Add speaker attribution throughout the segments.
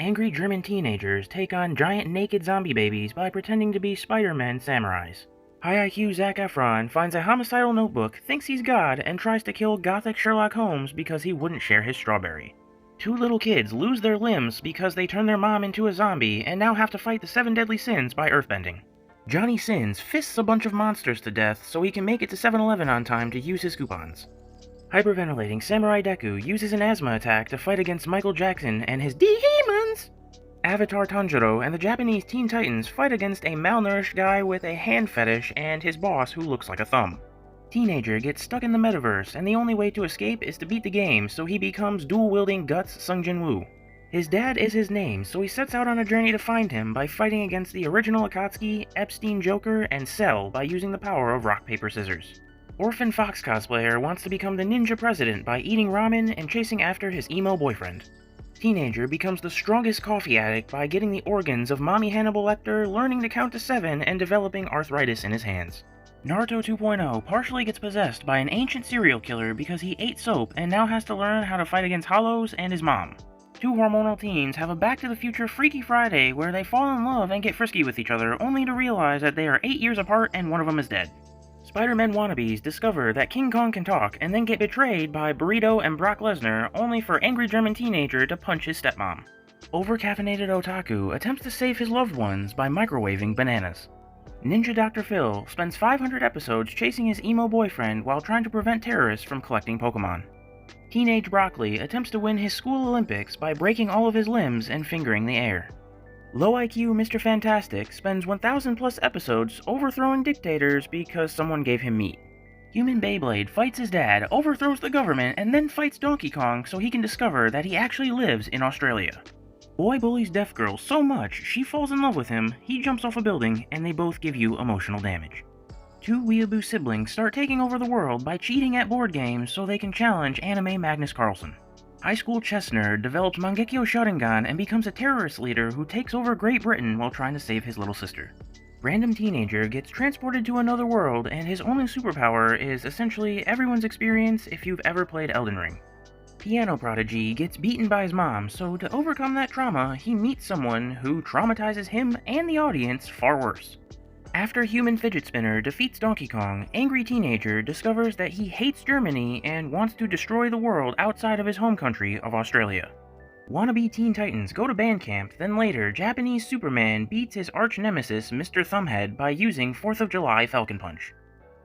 Speaker 1: angry German teenagers take on giant naked zombie babies by pretending to be Spider-Man samurais. High IQ Zac Efron finds a homicidal notebook, thinks he's God, and tries to kill gothic Sherlock Holmes because he wouldn't share his strawberry. Two little kids lose their limbs because they turn their mom into a zombie and now have to fight the 7 deadly sins by earthbending. Johnny Sins fists a bunch of monsters to death so he can make it to 7-Eleven on time to use his coupons. Hyperventilating Samurai Deku uses an asthma attack to fight against Michael Jackson and his demons. Avatar Tanjiro and the Japanese Teen Titans fight against a malnourished guy with a hand fetish and his boss who looks like a thumb. Teenager gets stuck in the metaverse and the only way to escape is to beat the game, so he becomes dual-wielding Guts Sungjin Woo. His dad is his name, so he sets out on a journey to find him by fighting against the original Akatsuki, Epstein Joker, and Cell by using the power of rock, paper, scissors. Orphan Fox cosplayer wants to become the ninja president by eating ramen and chasing after his emo boyfriend. Teenager becomes the strongest coffee addict by getting the organs of Mommy Hannibal Lecter, learning to count to 7, and developing arthritis in his hands. Naruto 2.0 partially gets possessed by an ancient serial killer because he ate soap and now has to learn how to fight against Hollows and his mom. Two hormonal teens have a Back to the Future Freaky Friday where they fall in love and get frisky with each other only to realize that they are 8 years apart and one of them is dead. Spider-Man wannabes discover that King Kong can talk and then get betrayed by Burrito and Brock Lesnar only for angry German teenager to punch his stepmom. Over-caffeinated otaku attempts to save his loved ones by microwaving bananas. Ninja Dr. Phil spends 500 episodes chasing his emo boyfriend while trying to prevent terrorists from collecting Pokemon. Teenage Broccoli attempts to win his school Olympics by breaking all of his limbs and fingering the air. Low IQ Mr. Fantastic spends 1,000 plus episodes overthrowing dictators because someone gave him meat. Human Beyblade fights his dad, overthrows the government, and then fights Donkey Kong so he can discover that he actually lives in Australia. Boy bullies Deaf Girl so much she falls in love with him, he jumps off a building, and they both give you emotional damage. Two weeaboo siblings start taking over the world by cheating at board games so they can challenge anime Magnus Carlsen. High school chess nerd develops Mangekyo Sharingan and becomes a terrorist leader who takes over Great Britain while trying to save his little sister. Random teenager gets transported to another world and his only superpower is essentially everyone's experience if you've ever played Elden Ring. Piano prodigy gets beaten by his mom, so to overcome that trauma, he meets someone who traumatizes him and the audience far worse. After Human Fidget Spinner defeats Donkey Kong, angry teenager discovers that he hates Germany and wants to destroy the world outside of his home country of Australia. Wannabe Teen Titans go to band camp, then later Japanese Superman beats his arch-nemesis Mr. Thumbhead by using 4th of July Falcon Punch.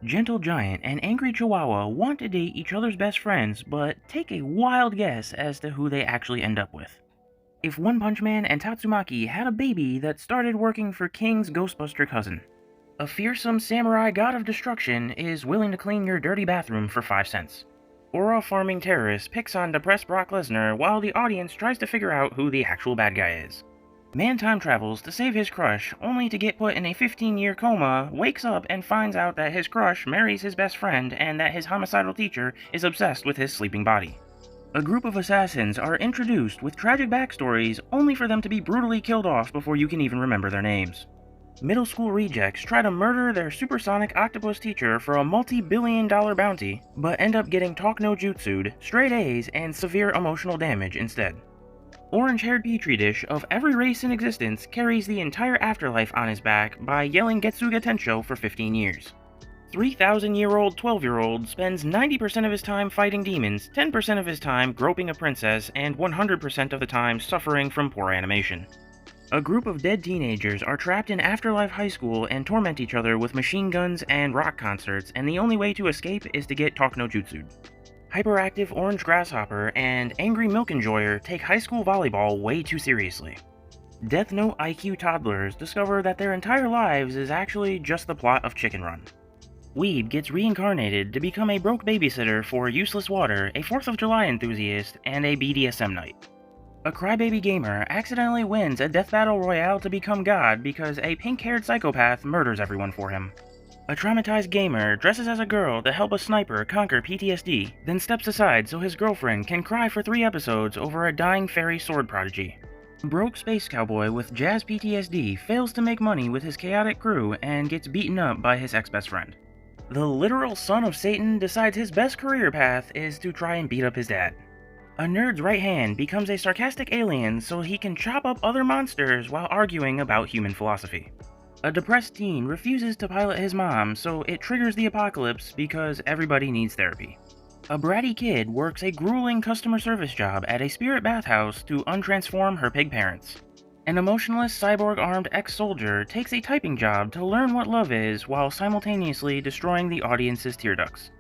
Speaker 1: Gentle Giant and Angry Chihuahua want to date each other's best friends, but take a wild guess as to who they actually end up with. If One Punch Man and Tatsumaki had a baby that started working for King's Ghostbuster cousin. A fearsome samurai god of destruction is willing to clean your dirty bathroom for 5 cents. Aura farming terrorist picks on depressed Brock Lesnar while the audience tries to figure out who the actual bad guy is. Man time travels to save his crush, only to get put in a 15-year coma, wakes up and finds out that his crush marries his best friend and that his homicidal teacher is obsessed with his sleeping body. A group of assassins are introduced with tragic backstories only for them to be brutally killed off before you can even remember their names. Middle school rejects try to murder their supersonic octopus teacher for a multi-billion-dollar bounty, but end up getting talk no jutsu'd, straight A's, and severe emotional damage instead. Orange-haired petri dish of every race in existence carries the entire afterlife on his back by yelling Getsuga Tensho for 15 years. 3,000-year-old 12-year-old spends 90% of his time fighting demons, 10% of his time groping a princess, and 100% of the time suffering from poor animation. A group of dead teenagers are trapped in Afterlife High School and torment each other with machine guns and rock concerts, and the only way to escape is to get talk no jutsu'd. Hyperactive Orange Grasshopper and Angry Milk Enjoyer take high school volleyball way too seriously. Death Note IQ toddlers discover that their entire lives is actually just the plot of Chicken Run. Weeb gets reincarnated to become a broke babysitter for Useless Water, a 4th of July enthusiast, and a BDSM night. A crybaby gamer accidentally wins a death battle royale to become God because a pink-haired psychopath murders everyone for him. A traumatized gamer dresses as a girl to help a sniper conquer PTSD, then steps aside so his girlfriend can cry for 3 episodes over a dying fairy sword prodigy. Broke space cowboy with jazz PTSD fails to make money with his chaotic crew and gets beaten up by his ex-best friend. The literal son of Satan decides his best career path is to try and beat up his dad. A nerd's right hand becomes a sarcastic alien so he can chop up other monsters while arguing about human philosophy. A depressed teen refuses to pilot his mom, so it triggers the apocalypse because everybody needs therapy. A bratty kid works a grueling customer service job at a spirit bathhouse to untransform her pig parents. An emotionless cyborg-armed ex-soldier takes a typing job to learn what love is while simultaneously destroying the audience's tear ducts.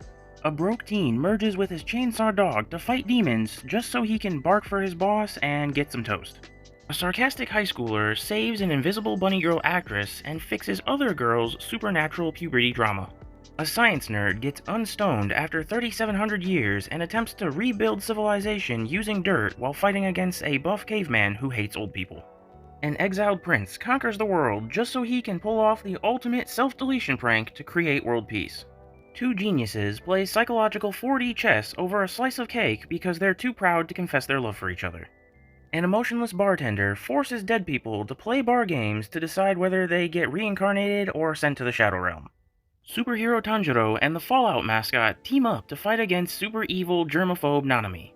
Speaker 1: A broke teen merges with his chainsaw dog to fight demons just so he can bark for his boss and get some toast. A sarcastic high schooler saves an invisible bunny girl actress and fixes other girls' supernatural puberty drama. A science nerd gets unstoned after 3,700 years and attempts to rebuild civilization using dirt while fighting against a buff caveman who hates old people. An exiled prince conquers the world just so he can pull off the ultimate self-deletion prank to create world peace. Two geniuses play psychological 4D chess over a slice of cake because they're too proud to confess their love for each other. An emotionless bartender forces dead people to play bar games to decide whether they get reincarnated or sent to the Shadow Realm. Superhero Tanjiro and the Fallout mascot team up to fight against super evil germaphobe Nanami.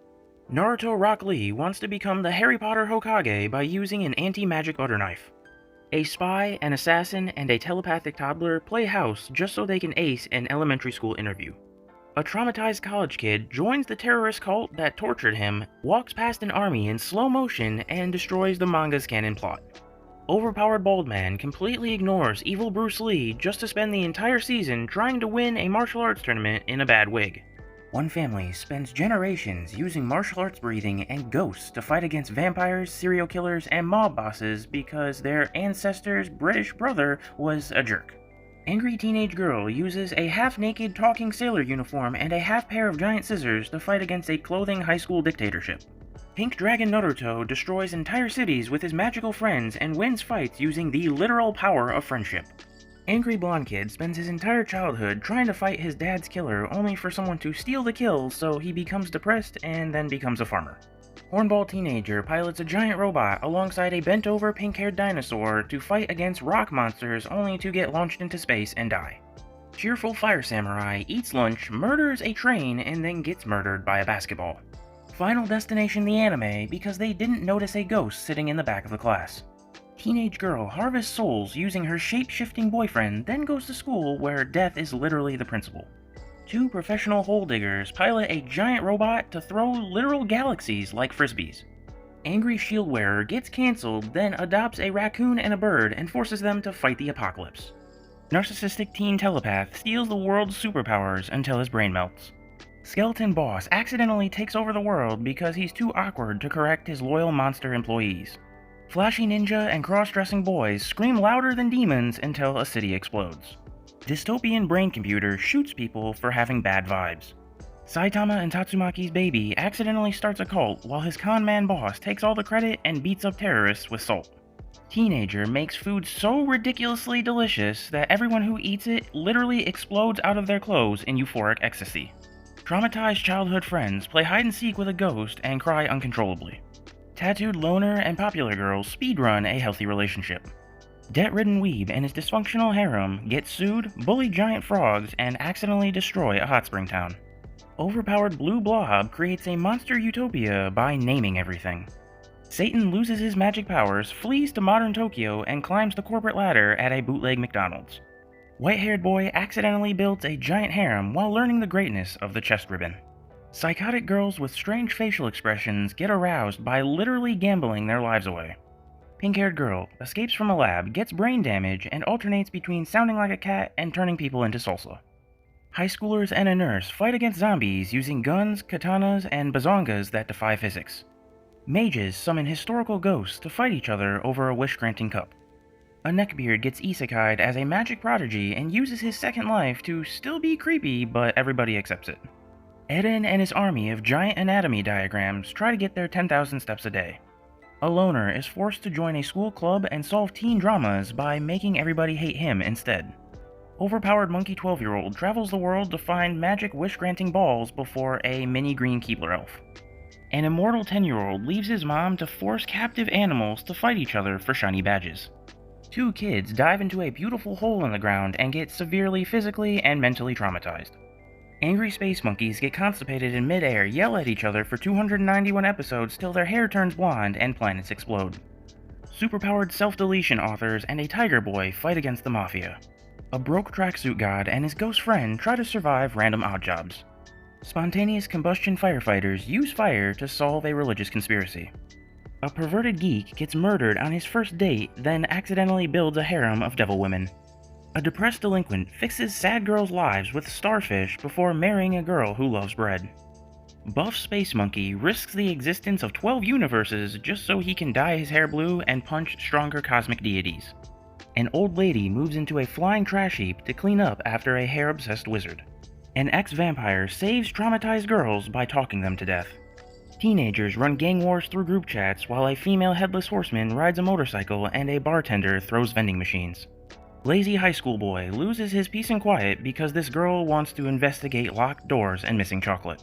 Speaker 1: Naruto Rock Lee wants to become the Harry Potter Hokage by using an anti-magic butter knife. A spy, an assassin, and a telepathic toddler play house just so they can ace an elementary school interview. A traumatized college kid joins the terrorist cult that tortured him, walks past an army in slow motion, and destroys the manga's canon plot. Overpowered bald man completely ignores evil Bruce Lee just to spend the entire season trying to win a martial arts tournament in a bad wig. One family spends generations using martial arts breathing and ghosts to fight against vampires, serial killers, and mob bosses because their ancestor's British brother was a jerk. Angry teenage girl uses a half-naked talking sailor uniform and a half pair of giant scissors to fight against a clothing high school dictatorship. Pink Dragon Naruto destroys entire cities with his magical friends and wins fights using the literal power of friendship. Angry blonde kid spends his entire childhood trying to fight his dad's killer only for someone to steal the kill so he becomes depressed and then becomes a farmer. Hornball teenager pilots a giant robot alongside a bent-over pink-haired dinosaur to fight against rock monsters only to get launched into space and die. Cheerful fire samurai eats lunch, murders a train, and then gets murdered by a basketball. Final Destination the anime because they didn't notice a ghost sitting in the back of the class. Teenage girl harvests souls using her shape-shifting boyfriend, then goes to school where death is literally the principal. Two professional hole diggers pilot a giant robot to throw literal galaxies like frisbees. Angry shield wearer gets cancelled, then adopts a raccoon and a bird and forces them to fight the apocalypse. Narcissistic teen telepath steals the world's superpowers until his brain melts. Skeleton boss accidentally takes over the world because he's too awkward to correct his loyal monster employees. Flashy ninja and cross-dressing boys scream louder than demons until a city explodes. Dystopian brain computer shoots people for having bad vibes. Saitama and Tatsumaki's baby accidentally starts a cult while his con man boss takes all the credit and beats up terrorists with salt. Teenager makes food so ridiculously delicious that everyone who eats it literally explodes out of their clothes in euphoric ecstasy. Traumatized childhood friends play hide-and-seek with a ghost and cry uncontrollably. Tattooed loner and popular girls speedrun a healthy relationship. Debt-ridden weeb and his dysfunctional harem get sued, bully giant frogs, and accidentally destroy a hot spring town. Overpowered blue blob creates a monster utopia by naming everything. Satan loses his magic powers, flees to modern Tokyo, and climbs the corporate ladder at a bootleg McDonald's. White-haired boy accidentally builds a giant harem while learning the greatness of the chest ribbon. Psychotic girls with strange facial expressions get aroused by literally gambling their lives away. Pink-haired girl escapes from a lab, gets brain damage, and alternates between sounding like a cat and turning people into salsa. High schoolers and a nurse fight against zombies using guns, katanas, and bazongas that defy physics. Mages summon historical ghosts to fight each other over a wish-granting cup. A neckbeard gets isekai'd as a magic prodigy and uses his second life to still be creepy, but everybody accepts it. Eden and his army of giant anatomy diagrams try to get their 10,000 steps a day. A loner is forced to join a school club and solve teen dramas by making everybody hate him instead. Overpowered monkey 12-year-old travels the world to find magic wish-granting balls before a mini green Keebler elf. An immortal 10-year-old leaves his mom to force captive animals to fight each other for shiny badges. Two kids dive into a beautiful hole in the ground and get severely physically and mentally traumatized. Angry space monkeys get constipated in midair, yell at each other for 291 episodes till their hair turns blonde and planets explode. Superpowered self-deletion authors and a tiger boy fight against the mafia. A broke tracksuit god and his ghost friend try to survive random odd jobs. Spontaneous combustion firefighters use fire to solve a religious conspiracy. A perverted geek gets murdered on his first date, then accidentally builds a harem of devil women. A depressed delinquent fixes sad girls' lives with starfish before marrying a girl who loves bread. Buff Space Monkey risks the existence of 12 universes just so he can dye his hair blue and punch stronger cosmic deities. An old lady moves into a flying trash heap to clean up after a hair-obsessed wizard. An ex-vampire saves traumatized girls by talking them to death. Teenagers run gang wars through group chats while a female headless horseman rides a motorcycle and a bartender throws vending machines. Lazy high school boy loses his peace and quiet because this girl wants to investigate locked doors and missing chocolate.